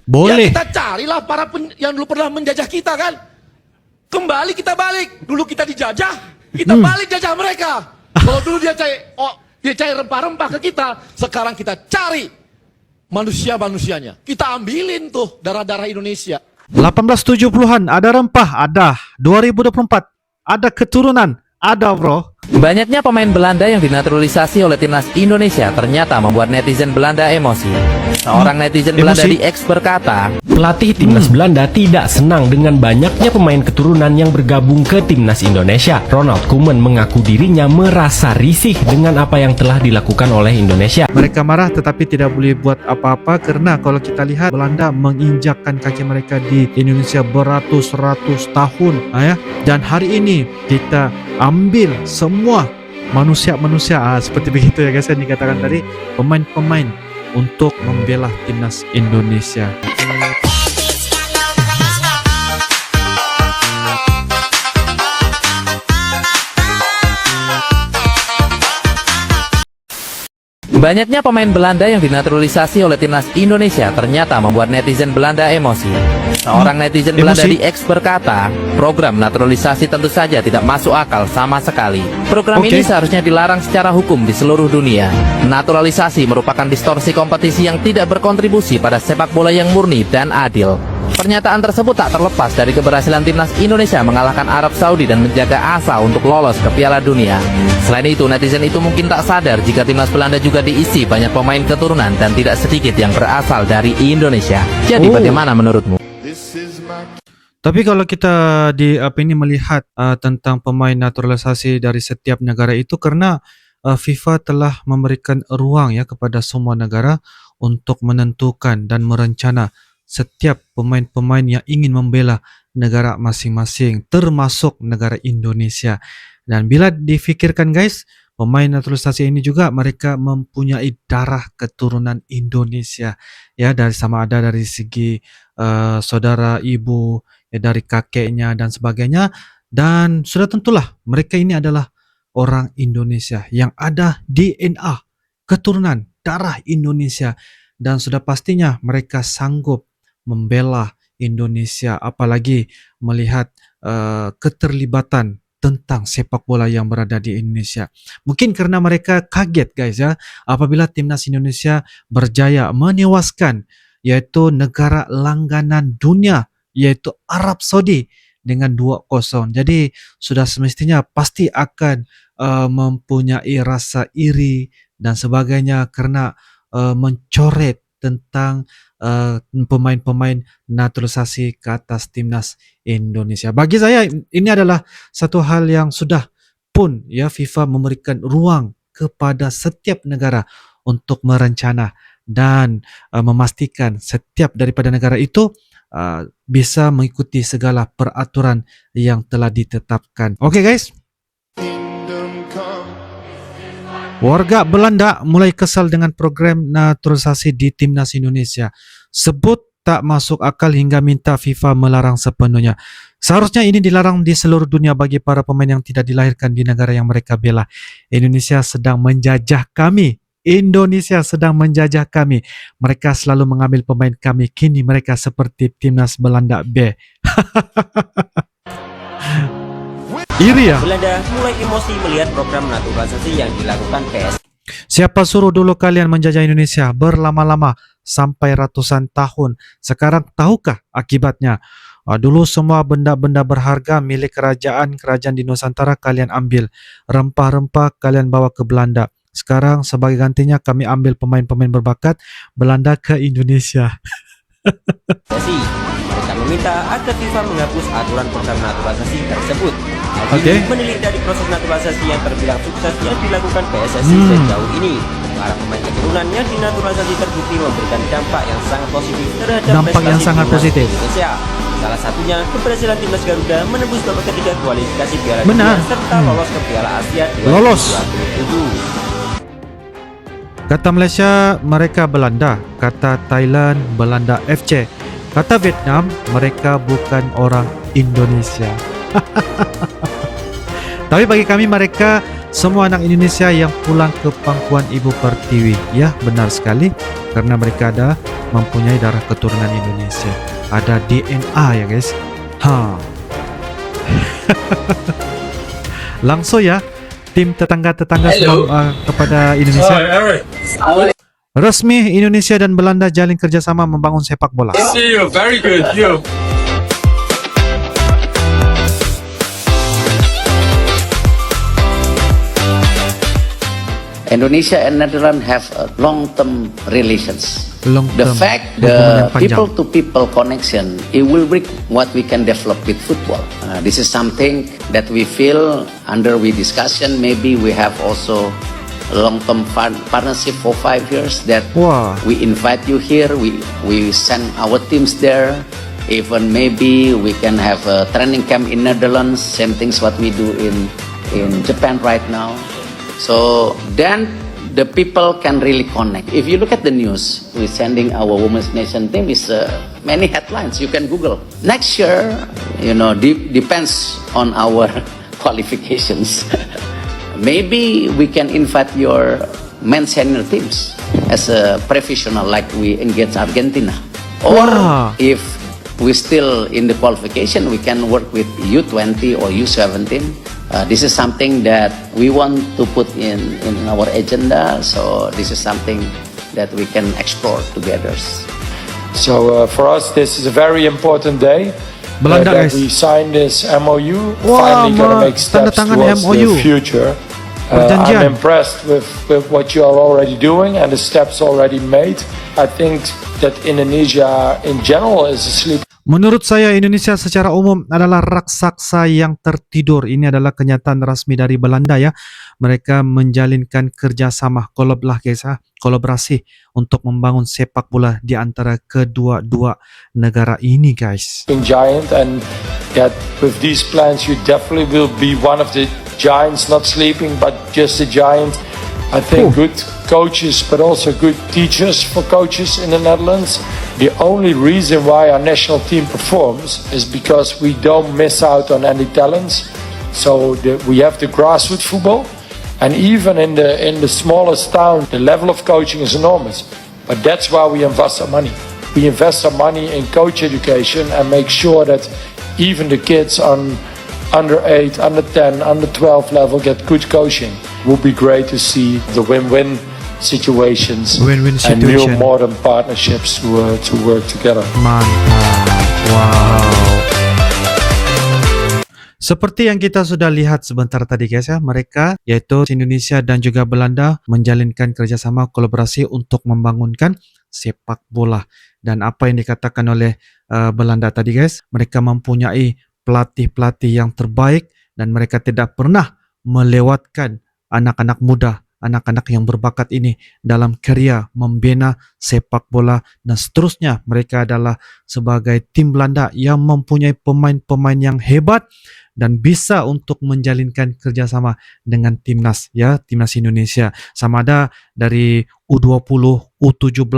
Boleh. Ya kita carilah yang dulu pernah menjajah kita kan. Kembali kita balik. Dulu kita dijajah, kita balik jajah mereka. Kalau dulu dia cari rempah-rempah ke kita, sekarang kita cari manusia-manusianya. Kita ambilin tuh darah-darah Indonesia. 1870-an ada rempah, ada. 2024 ada keturunan, ada bro. Banyaknya pemain Belanda yang dinaturalisasi oleh timnas Indonesia ternyata membuat netizen Belanda emosi. Seorang netizen Belanda di X berkata, pelatih timnas Belanda tidak senang dengan banyaknya pemain keturunan yang bergabung ke timnas Indonesia. Ronald Koeman mengaku dirinya merasa risih dengan apa yang telah dilakukan oleh Indonesia. Mereka marah tetapi tidak boleh buat apa-apa karena kalau kita lihat Belanda menginjakkan kaki mereka di Indonesia beratus-ratus tahun, ya. Dan hari ini kita ambil semua manusia-manusia seperti begitu ya guys, yang dikatakan tadi, pemain-pemain untuk membela timnas Indonesia. banyaknya pemain Belanda yang dinaturalisasi oleh timnas Indonesia ternyata membuat netizen Belanda emosi. Seorang netizen Belanda di X berkata, program naturalisasi tentu saja tidak masuk akal sama sekali. Program ini seharusnya dilarang secara hukum di seluruh dunia. Naturalisasi merupakan distorsi kompetisi yang tidak berkontribusi pada sepak bola yang murni dan adil. Pernyataan tersebut tak terlepas dari keberhasilan timnas Indonesia mengalahkan Arab Saudi dan menjaga asa untuk lolos ke Piala Dunia. Selain itu, netizen itu mungkin tak sadar jika timnas Belanda juga diisi banyak pemain keturunan dan tidak sedikit yang berasal dari Indonesia. Jadi bagaimana menurutmu? Tapi kalau kita melihat tentang pemain naturalisasi dari setiap negara itu, karena FIFA telah memberikan ruang ya kepada semua negara untuk menentukan dan merencana setiap pemain-pemain yang ingin membela negara masing-masing, termasuk negara Indonesia. Dan bila difikirkan guys, pemain naturalisasi ini juga mereka mempunyai darah keturunan Indonesia, ya, dari sama ada dari segi saudara ibu, ya, dari kakeknya dan sebagainya. Dan sudah tentulah mereka ini adalah orang Indonesia yang ada DNA keturunan darah Indonesia, dan sudah pastinya mereka sanggup membela Indonesia, apalagi melihat keterlibatan tentang sepak bola yang berada di Indonesia. Mungkin karena mereka kaget guys ya, apabila timnas Indonesia berjaya menewaskan yaitu negara langganan dunia, yaitu Arab Saudi dengan 2-0. Jadi sudah semestinya pasti akan mempunyai rasa iri dan sebagainya karena mencoret tentang pemain-pemain naturalisasi ke atas timnas Indonesia. Bagi saya ini adalah satu hal yang sudah pun ya FIFA memberikan ruang kepada setiap negara untuk merencana dan memastikan setiap daripada negara itu bisa mengikuti segala peraturan yang telah ditetapkan. Oke guys. Warga Belanda mulai kesal dengan program naturalisasi di timnas Indonesia. Sebut tak masuk akal hingga minta FIFA melarang sepenuhnya. Seharusnya ini dilarang di seluruh dunia bagi para pemain yang tidak dilahirkan di negara yang mereka bela. Indonesia sedang menjajah kami. Indonesia sedang menjajah kami. Mereka selalu mengambil pemain kami. Kini mereka seperti timnas Belanda B. Iri ya? Belanda mulai emosi melihat program naturalisasi yang dilakukan PS. Siapa suruh dulu kalian menjajah Indonesia berlama-lama sampai ratusan tahun? Sekarang tahukah akibatnya? Dulu semua benda-benda berharga milik kerajaan di Nusantara kalian ambil. Rempah-rempah kalian bawa ke Belanda. Sekarang sebagai gantinya kami ambil pemain-pemain berbakat Belanda ke Indonesia. Mereka meminta agar FIFA menghapus aturan program naturalisasi tersebut. Menilik dari proses naturalisasi yang terbilang sukses yang dilakukan PSSI sejauh ini, para pemain keturunan yang dinaturalisasi terbukti memberikan dampak yang sangat positif terhadap prestasi timnas Indonesia. Salah satunya keberhasilan timnas Garuda menembus babak ketiga kualifikasi Piala Dunia serta lolos ke Piala Asia 2027. Kata Malaysia, mereka Belanda. Kata Thailand, Belanda FC. Kata Vietnam, mereka bukan orang Indonesia. Tapi bagi kami mereka semua anak Indonesia yang pulang ke pangkuan Ibu Pertiwi. Ya, benar sekali. Karena mereka ada mempunyai darah keturunan Indonesia. Ada DNA ya guys. Langsung ya, tim tetangga-tetangga kepada Indonesia. Resmi Indonesia dan Belanda jalin kerjasama membangun sepak bola. See you. Very good. You. Indonesia and Netherlands have long-term relations. The Long-term, fact hubungan the yang panjang. people-to-people connection, it will bring what we can develop with football. This is something that we feel under we discussion. Maybe we have also a long-term partnership for 5 years that Wah. we invite you here. We send our teams there. Even maybe we can have a training camp in Netherlands. Same things what we do in Japan right now. So then the people can really connect. If you look at the news, we're sending our women's nation team is many headlines. You can Google. Next year, depends on our qualifications. Maybe we can invite your men's senior teams as a professional, like we engage Argentina. Or Wow. if we still in the qualification, we can work with U20 or U17. This is something that we want to put in our agenda. So this is something that we can explore together. So for us, this is a very important day. Belanda, That guys. we sign this MOU. Wah, Finally gonna make tanda steps tangan towards MOU. the future. Perjanjian. I'm impressed with what you are already doing and the steps already made. I think that Indonesia in general is asleep. Menurut saya Indonesia secara umum adalah raksasa yang tertidur. Ini adalah kenyataan resmi dari Belanda ya. Mereka menjalinkan kerjasama kolaborasi untuk membangun sepak bola di antara kedua-dua negara ini guys. Giant, and that with these plans you definitely will be one of the giants, not sleeping but just a giant. I think good coaches but also good teachers for coaches in the Netherlands. The only reason why our national team performs is because we don't miss out on any talents. So we have the grassroots football, and even in the smallest town the level of coaching is enormous. But that's why we invest our money. We invest our money in coach education and make sure that even the kids on under 8, under 10, under 12 level get good coaching. It would be great to see the win-win situations Win-win and new situation. modern partnerships to work together. Mantap. Wow. Seperti yang kita sudah lihat sebentar tadi guys ya, mereka yaitu Indonesia dan juga Belanda menjalinkan kerjasama kolaborasi untuk membangunkan sepak bola. Dan apa yang dikatakan oleh Belanda tadi guys, mereka mempunyai pelatih-pelatih yang terbaik dan mereka tidak pernah melewatkan anak-anak muda, anak-anak yang berbakat ini dalam karya membina sepak bola dan seterusnya. Mereka adalah sebagai tim Belanda yang mempunyai pemain-pemain yang hebat dan bisa untuk menjalinkan kerjasama dengan timnas ya, timnas Indonesia. Sama ada dari U20, U17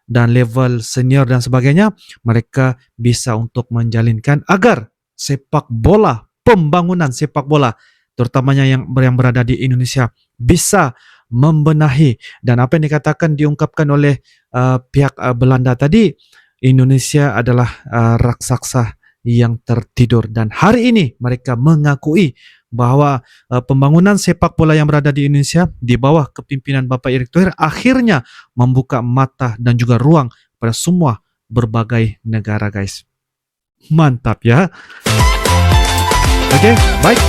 dan level senior dan sebagainya, mereka bisa untuk menjalinkan agar sepak bola, pembangunan sepak bola terutamanya yang berada di Indonesia bisa membenahi. Dan apa yang dikatakan diungkapkan oleh pihak Belanda tadi, Indonesia adalah raksasa yang tertidur, dan hari ini mereka mengakui bahwa pembangunan sepak bola yang berada di Indonesia di bawah kepimpinan Bapak Erick Thohir akhirnya membuka mata dan juga ruang pada semua berbagai negara guys. Mantap ya. Oke, baik.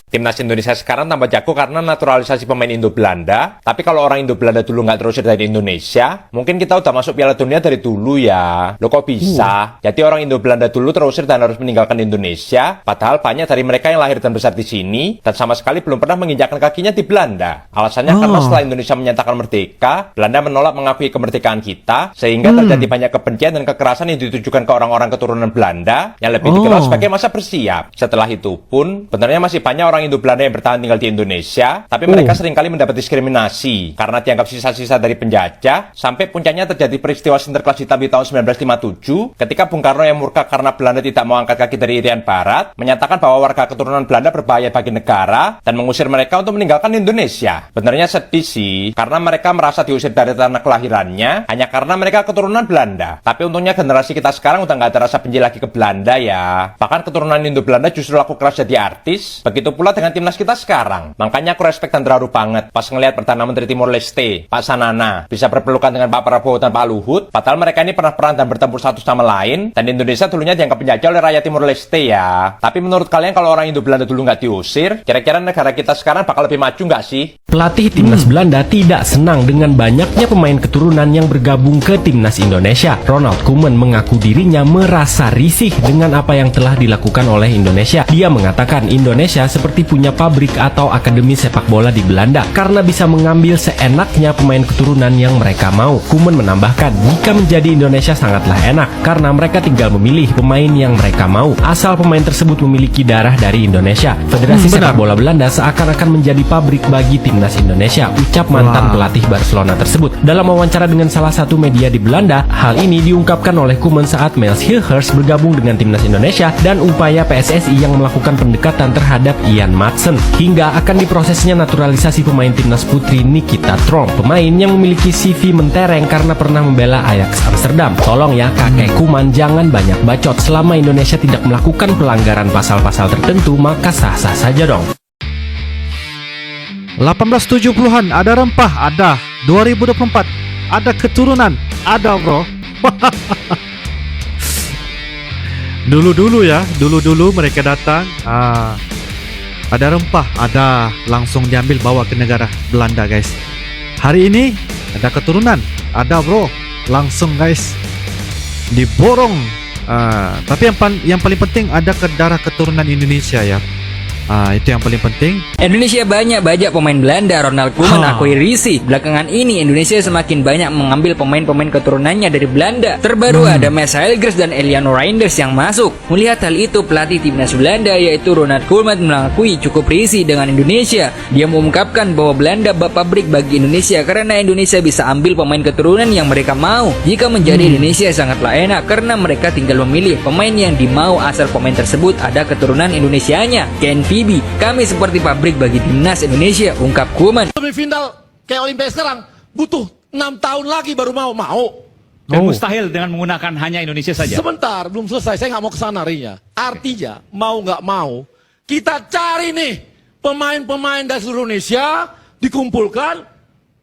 Timnas Indonesia sekarang tambah jago karena naturalisasi pemain Indo-Belanda. Tapi kalau orang Indo-Belanda dulu nggak terusir dari Indonesia, mungkin kita udah masuk Piala Dunia dari dulu ya. Loh kok bisa? Jadi orang Indo-Belanda dulu terusir dan harus meninggalkan Indonesia. Padahal banyak dari mereka yang lahir dan besar di sini dan sama sekali belum pernah menginjakkan kakinya di Belanda. Alasannya karena setelah Indonesia menyatakan merdeka, Belanda menolak mengakui kemerdekaan kita, sehingga terjadi banyak kebencian dan kekerasan yang ditujukan ke orang-orang keturunan Belanda yang lebih dikenal sebagai masa bersiap. Setelah itu pun, sebenarnya masih banyak orang orang Indo Belanda yang bertahan tinggal di Indonesia, tapi mereka seringkali mendapat diskriminasi karena dianggap sisa-sisa dari penjajah, sampai puncaknya terjadi peristiwa Sinterklas hitam di tahun 1957 ketika Bung Karno yang murka karena Belanda tidak mau angkat kaki dari Irian Barat, menyatakan bahwa warga keturunan Belanda berbahaya bagi negara dan mengusir mereka untuk meninggalkan Indonesia. Benernya sedih sih, karena mereka merasa diusir dari tanah kelahirannya hanya karena mereka keturunan Belanda. Tapi untungnya generasi kita sekarang udah nggak ada rasa benci lagi ke Belanda ya. Bahkan keturunan Indo Belanda justru laku keras jadi artis. Begitu pula dengan timnas kita sekarang. Makanya aku respect dan terharu banget pas ngelihat Perdana Menteri Timor Leste, Pak Sanana, bisa berpelukan dengan Pak Prabowo dan Pak Luhut. Padahal mereka ini pernah perang dan bertempur satu sama lain. Dan Indonesia dulunya dianggap penjajah oleh rakyat Timor Leste ya. Tapi menurut kalian kalau orang Indo Belanda dulu nggak diusir, kira-kira negara kita sekarang bakal lebih maju nggak sih? Pelatih timnas Belanda tidak senang dengan banyaknya pemain keturunan yang bergabung ke timnas Indonesia. Ronald Koeman mengaku dirinya merasa risih dengan apa yang telah dilakukan oleh Indonesia. Dia mengatakan Indonesia seperti punya pabrik atau akademi sepak bola di Belanda karena bisa mengambil seenaknya pemain keturunan yang mereka mau. Koeman menambahkan, jika menjadi Indonesia sangatlah enak karena mereka tinggal memilih pemain yang mereka mau, asal pemain tersebut memiliki darah dari Indonesia. Federasi sepak bola Belanda seakan-akan menjadi pabrik bagi timnas Indonesia, ucap mantan pelatih Barcelona tersebut. Dalam wawancara dengan salah satu media di Belanda, hal ini diungkapkan oleh Koeman saat Miles Hilhers bergabung dengan timnas Indonesia dan upaya PSSI yang melakukan pendekatan terhadap Ian Maatsen hingga akan diprosesnya naturalisasi pemain timnas putri Nikita Tromp, pemain yang memiliki CV mentereng karena pernah membela Ajax Amsterdam. Tolong ya kakek Koeman, jangan banyak bacot. Selama Indonesia tidak melakukan pelanggaran pasal-pasal tertentu, maka sah-sah saja dong. 1870-an ada rempah, ada. 2024 ada keturunan, ada bro. Dulu-dulu ya, dulu-dulu mereka datang, ada rempah, ada, langsung diambil bawa ke negara Belanda guys. Hari ini ada keturunan, ada bro, langsung guys diborong. Tapi yang paling penting ada ke darah keturunan Indonesia ya. Itu yang paling penting. Indonesia banyak bajak pemain Belanda. Ronald Koeman akui risih. Belakangan ini Indonesia semakin banyak mengambil pemain-pemain keturunannya dari Belanda. Terbaru ada Mats Huijgers dan Eleanor Reinders yang masuk. Melihat hal itu, pelatih timnas Belanda yaitu Ronald Koeman mengakui cukup risih dengan Indonesia. Dia mengungkapkan bahwa Belanda bak pabrik bagi Indonesia karena Indonesia bisa ambil pemain keturunan yang mereka mau. Jika menjadi Indonesia sangatlah enak karena mereka tinggal memilih pemain yang dimau asal pemain tersebut ada keturunan Indonesianya. Ken Bibi, kami seperti pabrik bagi timnas Indonesia, ungkap Koeman. Semifinal kayak Olimpiade sekarang butuh 6 tahun lagi baru mau. Dan mustahil dengan menggunakan hanya Indonesia saja. Sebentar, belum selesai. Saya nggak mau kesana rinya. Artinya mau nggak mau kita cari nih pemain-pemain dari seluruh Indonesia dikumpulkan,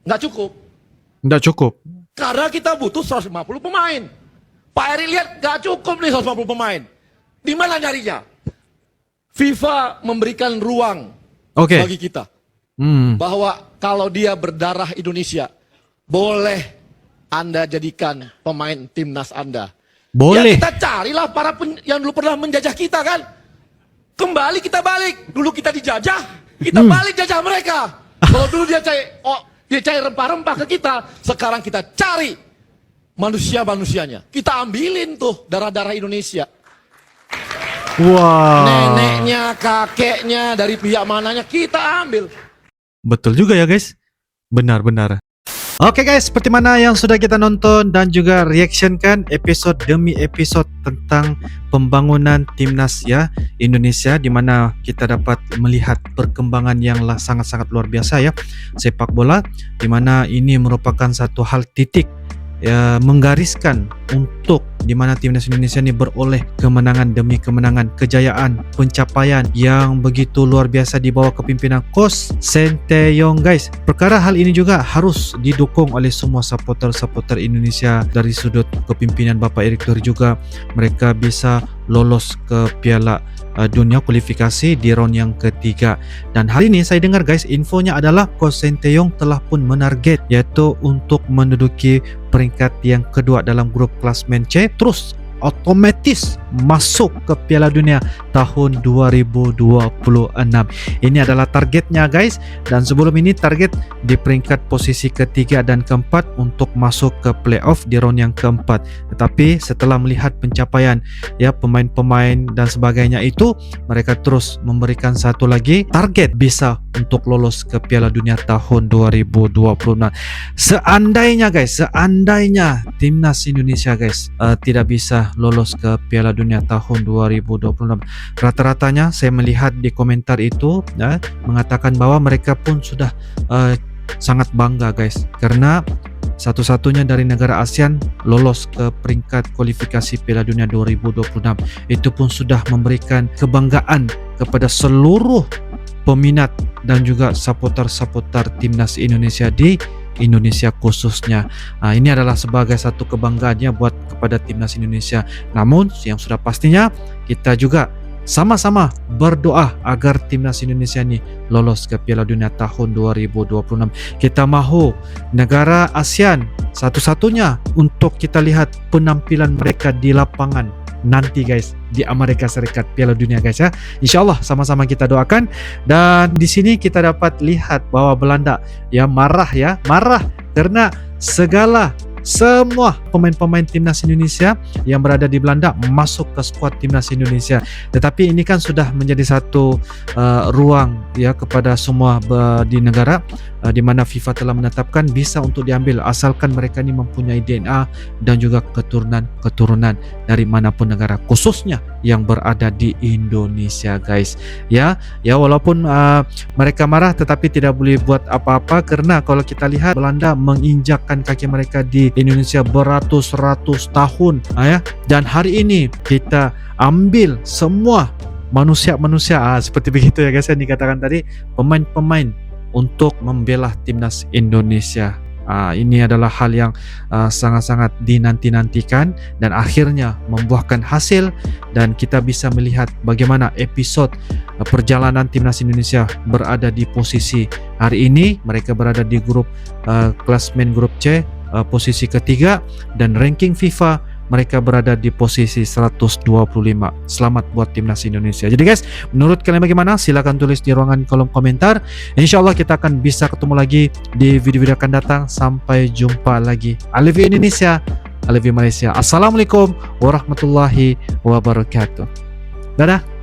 nggak cukup. Nggak cukup. Karena kita butuh 150 pemain. Pak Eri lihat nggak cukup nih 150 pemain. Di mana nyarinya? FIFA memberikan ruang bagi kita bahwa kalau dia berdarah Indonesia, boleh Anda jadikan pemain timnas Anda. Boleh. Ya kita carilah para yang dulu pernah menjajah kita kan. Kembali kita balik. Dulu kita dijajah, kita balik jajah mereka. Kalau dulu dia cari rempah-rempah ke kita, sekarang kita cari manusia-manusianya. Kita ambilin tuh darah-darah Indonesia. Wow. Neneknya, kakeknya, dari pihak mananya kita ambil. Betul juga ya guys. Benar-benar. Oke guys, seperti mana yang sudah kita nonton dan juga reaction kan episode demi episode tentang pembangunan timnas ya Indonesia, di mana kita dapat melihat perkembangan yang sangat-sangat luar biasa ya sepak bola, di mana ini merupakan satu hal titik ya, menggariskan untuk di mana timnas Indonesia ini beroleh kemenangan demi kemenangan, kejayaan, pencapaian yang begitu luar biasa di bawah kepimpinan Coach Sinteyong guys. Perkara hal ini juga harus didukung oleh semua supporter-supporter Indonesia. Dari sudut kepimpinan Bapak Erick Thohir juga, mereka bisa lolos ke Piala Dunia kualifikasi di round yang ketiga. Dan hari ini saya dengar guys, infonya adalah Coach Sinteyong telah pun menarget yaitu untuk menduduki peringkat yang kedua dalam grup klasmen C. Terus otomatis masuk ke Piala Dunia tahun 2026. Ini adalah targetnya guys, dan sebelum ini target di peringkat posisi ketiga dan keempat untuk masuk ke playoff di round yang keempat. Tetapi setelah melihat pencapaian ya pemain-pemain dan sebagainya itu, mereka terus memberikan satu lagi target bisa untuk lolos ke Piala Dunia tahun 2026. Seandainya guys, seandainya timnas Indonesia guys tidak bisa lolos ke Piala Dunia tahun 2026, rata-ratanya saya melihat di komentar itu ya, mengatakan bahwa mereka pun sudah sangat bangga guys, karena satu-satunya dari negara ASEAN lolos ke peringkat kualifikasi Piala Dunia 2026. Itu pun sudah memberikan kebanggaan kepada seluruh peminat dan juga supporter-supporter timnas Indonesia di Indonesia khususnya. Ini adalah sebagai satu kebanggaannya buat kepada timnas Indonesia. Namun yang sudah pastinya kita juga sama-sama berdoa agar timnas Indonesia ini lolos ke Piala Dunia tahun 2026. Kita mahu negara ASEAN satu-satunya untuk kita lihat penampilan mereka di lapangan nanti guys di Amerika Serikat Piala Dunia guys ya. Insyaallah sama-sama kita doakan. Dan di sini kita dapat lihat bahwa Belanda ya marah karena semua pemain-pemain timnas Indonesia yang berada di Belanda masuk ke skuad timnas Indonesia. Tetapi ini kan sudah menjadi satu ruang ya kepada semua di negara di mana FIFA telah menetapkan bisa untuk diambil asalkan mereka ini mempunyai DNA dan juga keturunan dari manapun negara, khususnya yang berada di Indonesia guys. Ya walaupun mereka marah tetapi tidak boleh buat apa-apa, karena kalau kita lihat Belanda menginjakkan kaki mereka di Indonesia beratus-ratus tahun ya, dan hari ini kita ambil semua manusia seperti begitu ya guys yang dikatakan tadi, pemain-pemain untuk membela timnas Indonesia. Ini adalah hal yang sangat-sangat dinanti-nantikan dan akhirnya membuahkan hasil, dan kita bisa melihat bagaimana episode perjalanan timnas Indonesia berada di posisi hari ini. Mereka berada di grup klasmen grup C posisi ketiga, dan ranking FIFA mereka berada di posisi 125. Selamat buat timnas Indonesia. Jadi guys, menurut kalian bagaimana? Silahkan tulis di ruangan kolom komentar. Insyaallah kita akan bisa ketemu lagi di video-video akan datang. Sampai jumpa lagi. I love you Indonesia, I love you Malaysia. Assalamualaikum warahmatullahi wabarakatuh. Dadah.